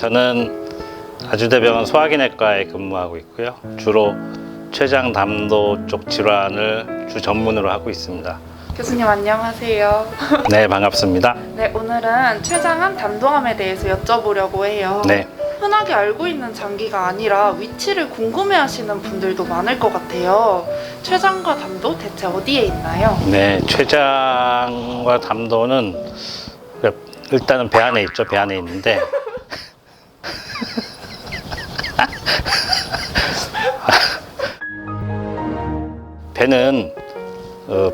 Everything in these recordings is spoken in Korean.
저는 아주대병원 소화기내과에 근무하고 있고요. 주로 췌장 담도 쪽 질환을 주 전문으로 하고 있습니다. 교수님 안녕하세요. 네, 반갑습니다. 네, 오늘은 췌장암 담도암에 대해서 여쭤보려고 해요. 네, 흔하게 알고 있는 장기가 아니라 위치를 궁금해하시는 분들도 많을 것 같아요. 췌장과 담도 대체 어디에 있나요? 네, 췌장과 담도는 일단은 배 안에 있죠. 배 안에 있는데 배는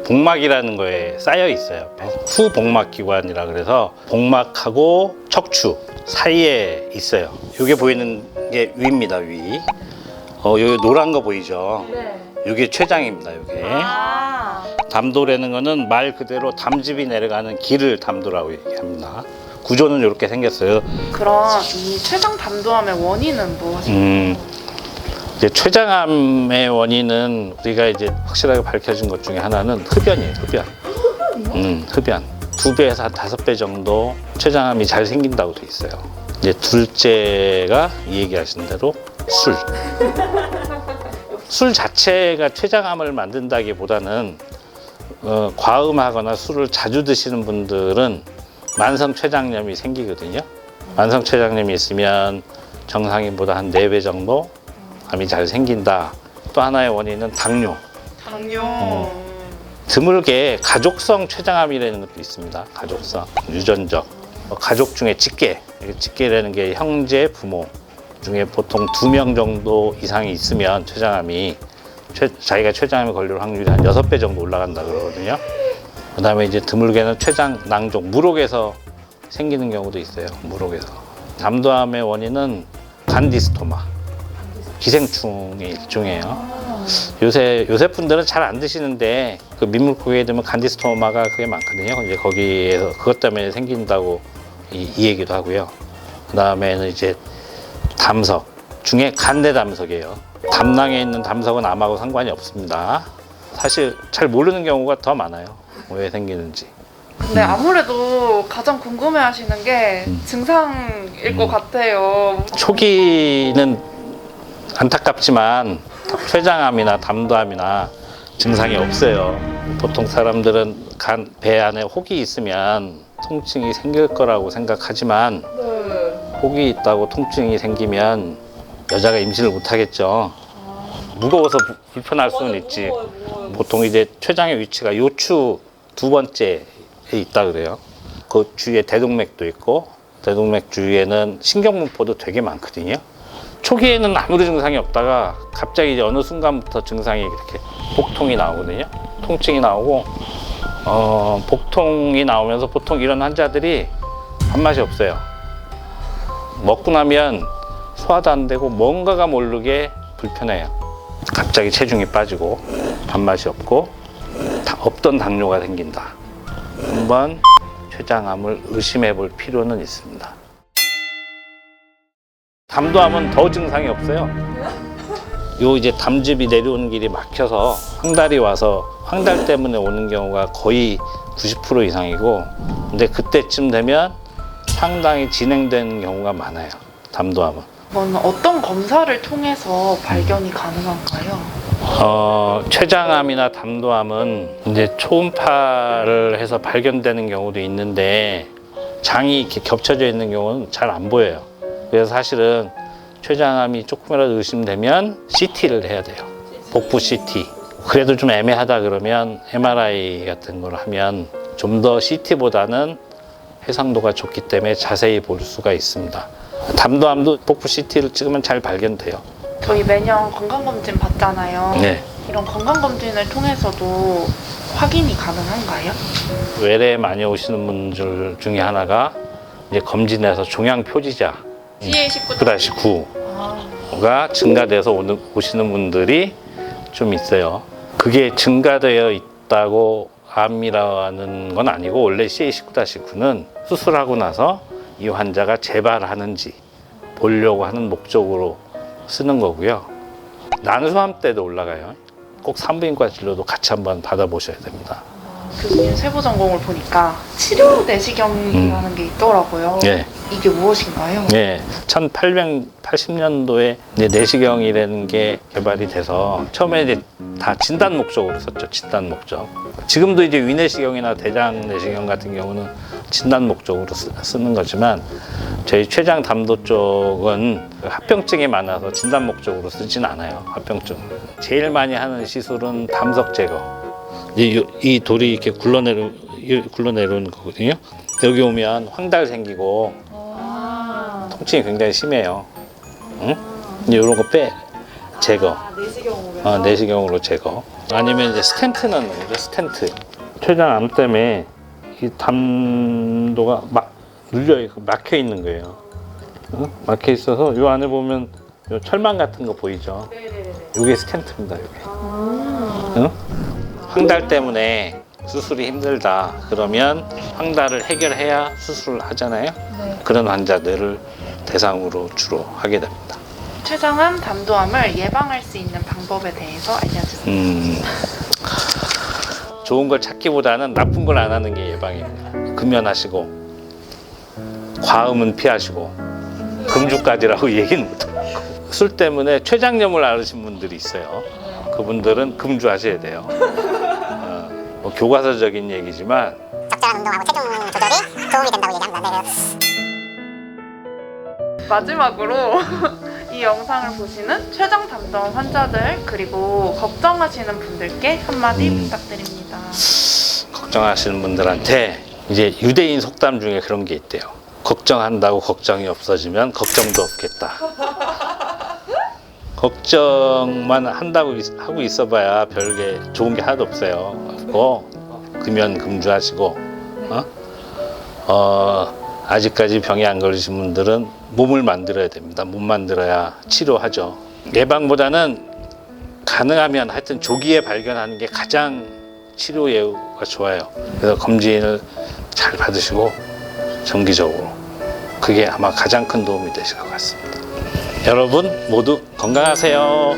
복막이라는 거에 쌓여 있어요. 후복막기관이라 그래서 복막하고 척추 사이에 있어요. 이게 보이는 게 위입니다. 위. 여기 노란 거 보이죠? 네. 이게 췌장입니다. 이게. 담도라는 거는 말 그대로 담즙이 내려가는 길을 담도라고 얘기합니다. 구조는 이렇게 생겼어요. 그럼 이 췌장 담도암의 원인은 무엇인가요? 이제 췌장암의 원인은 우리가 이제 확실하게 밝혀진 것 중에 하나는 흡연이에요. 흡연. 흡연. 2배에서 한 5배 정도 췌장암이 잘 생긴다고 돼 있어요. 이제 둘째가 이 얘기하신 대로 술. 술 자체가 췌장암을 만든다기보다는 과음하거나 술을 자주 드시는 분들은 만성 췌장염이 생기거든요. 만성 췌장염이 있으면 정상인보다 한 4배 정도 암이 잘 생긴다. 또 하나의 원인은 당뇨. 당뇨. 드물게 가족성 췌장암이라는 것도 있습니다. 가족성, 유전적. 가족 중에 직계. 직계라는 게 형제, 부모 중에 보통 2명 정도 이상이 있으면 췌장암이 자기가 췌장암에 걸릴 확률이 한 6배 정도 올라간다 그러거든요. 그 다음에 이제 드물게는 췌장 낭족, 무록에서 생기는 경우도 있어요. 무록에서. 담도암의 원인은 간디스토마. 기생충의 일종이에요. 요새 분들은 잘 안 드시는데 그 민물고기에 되면 간디스토마가 그게 많거든요. 이제 거기에서 그것 때문에 생긴다고 이 얘기도 하고요. 그 다음에는 이제 담석 중에 간내 담석이에요. 담낭에 있는 담석은 암하고 상관이 없습니다. 사실 잘 모르는 경우가 더 많아요. 왜 생기는지. 근데 아무래도 가장 궁금해하시는 게 증상일 것 같아요. 초기는 안타깝지만 췌장암이나 담도암이나 증상이 없어요. 보통 사람들은 배 안에 혹이 있으면 통증이 생길 거라고 생각하지만 혹이 있다고 통증이 생기면 여자가 임신을 못 하겠죠. 무거워서 불편할 수는 있지. 보통 이제 췌장의 위치가 요추 2번째에 있다 그래요. 그 주위에 대동맥도 있고 대동맥 주위에는 신경분포도 되게 많거든요. 초기에는 아무런 증상이 없다가 갑자기 이제 어느 순간부터 증상이 이렇게 복통이 나오거든요. 통증이 나오고 복통이 나오면서 보통 이런 환자들이 밥맛이 없어요. 먹고 나면 소화도 안 되고 뭔가가 모르게 불편해요. 갑자기 체중이 빠지고 밥맛이 없고 없던 당뇨가 생긴다. 한번 췌장암을 의심해 볼 필요는 있습니다. 담도암은 더 증상이 없어요. 요 이제 담즙이 내려오는 길이 막혀서 황달이 와서 황달 때문에 오는 경우가 거의 90% 이상이고, 근데 그때쯤 되면 상당히 진행된 경우가 많아요. 담도암은. 어떤 검사를 통해서 발견이 가능한가요? 췌장암이나 담도암은 이제 초음파를 해서 발견되는 경우도 있는데 장이 이렇게 겹쳐져 있는 경우는 잘 안 보여요. 그래서 사실은 췌장암이 조금이라도 의심되면 CT를 해야 돼요. 복부 CT. 그래도 좀 애매하다 그러면 MRI 같은 걸 하면 좀 더 CT보다는 해상도가 좋기 때문에 자세히 볼 수가 있습니다. 담도암도 복부 CT를 찍으면 잘 발견돼요. 저희 매년 건강검진 받잖아요. 네. 이런 건강검진을 통해서도 확인이 가능한가요? 외래에 많이 오시는 분들 중에 하나가 이제 검진해서 종양 표지자 CA19가 증가돼서 오시는 분들이 좀 있어요. 그게 증가되어 있다고 암이라는 건 아니고 원래 CA19-9는 수술하고 나서 이 환자가 재발하는지 보려고 하는 목적으로 쓰는 거고요. 난소암 때도 올라가요. 꼭 산부인과 진료도 같이 한번 받아보셔야 됩니다. 교수님 세부 전공을 보니까 치료 내시경이라는 게 있더라고요. 예. 이게 무엇인가요? 예, 1880년도에 내시경이라는 게 개발이 돼서 처음에 이제 다 진단 목적으로 썼죠. 진단 목적. 지금도 이제 위내시경이나 대장 내시경 같은 경우는 진단 목적으로 쓰는 거지만 저희 췌장 담도 쪽은 합병증이 많아서 진단 목적으로 쓰진 않아요. 합병증. 제일 많이 하는 시술은 담석 제거. 이 돌이 이렇게 굴러내려오는 거거든요. 여기 오면 황달 생기고 통증이 굉장히 심해요. 응? 이런 거 제거. 내시경으로. 내시경으로 제거. 아니면 이제 스텐트 넣는 거죠. 스텐트. 췌장암 때문에 이 담도가 막 눌려 있고 막혀 있는 거예요. 응? 막혀 있어서 이 안에 보면 요 철망 같은 거 보이죠? 네네네. 이게 스텐트입니다. 이게. 응? 황달 때문에 수술이 힘들다. 그러면 황달을 해결해야 수술을 하잖아요. 네. 그런 환자들을 대상으로 주로 하게 됩니다. 췌장암, 담도암을 예방할 수 있는 방법에 대해서 알려주세요. 좋은 걸 찾기보다는 나쁜 걸 안 하는 게 예방입니다. 금연하시고 과음은 피하시고 금주까지라고 얘기는 못해요. 술 때문에 췌장염을 앓으신 분들이 있어요. 그분들은 금주하셔야 돼요. 뭐 교과서적인 얘기지만 적절한 운동하고 체중 조절이 도움이 된다고 얘기합니다. 네. 마지막으로 이 영상을 보시는 췌장 담당 환자들 그리고 걱정하시는 분들께 한마디 부탁드립니다. 걱정하시는 분들한테 이제 유대인 속담 중에 그런 게 있대요. 걱정한다고 걱정이 없어지면 걱정도 없겠다. 걱정만 한다고 하고 있어봐야 별게 좋은 게 하나도 없어요. 없고 금연 금주하시고 아직까지 병이 안 걸리신 분들은 몸을 만들어야 됩니다. 몸 만들어야 치료하죠. 예방보다는 가능하면 하여튼 조기에 발견하는 게 가장 치료 예후가 좋아요. 그래서 검진을 잘 받으시고 정기적으로 그게 아마 가장 큰 도움이 되실 것 같습니다. 여러분 모두 건강하세요.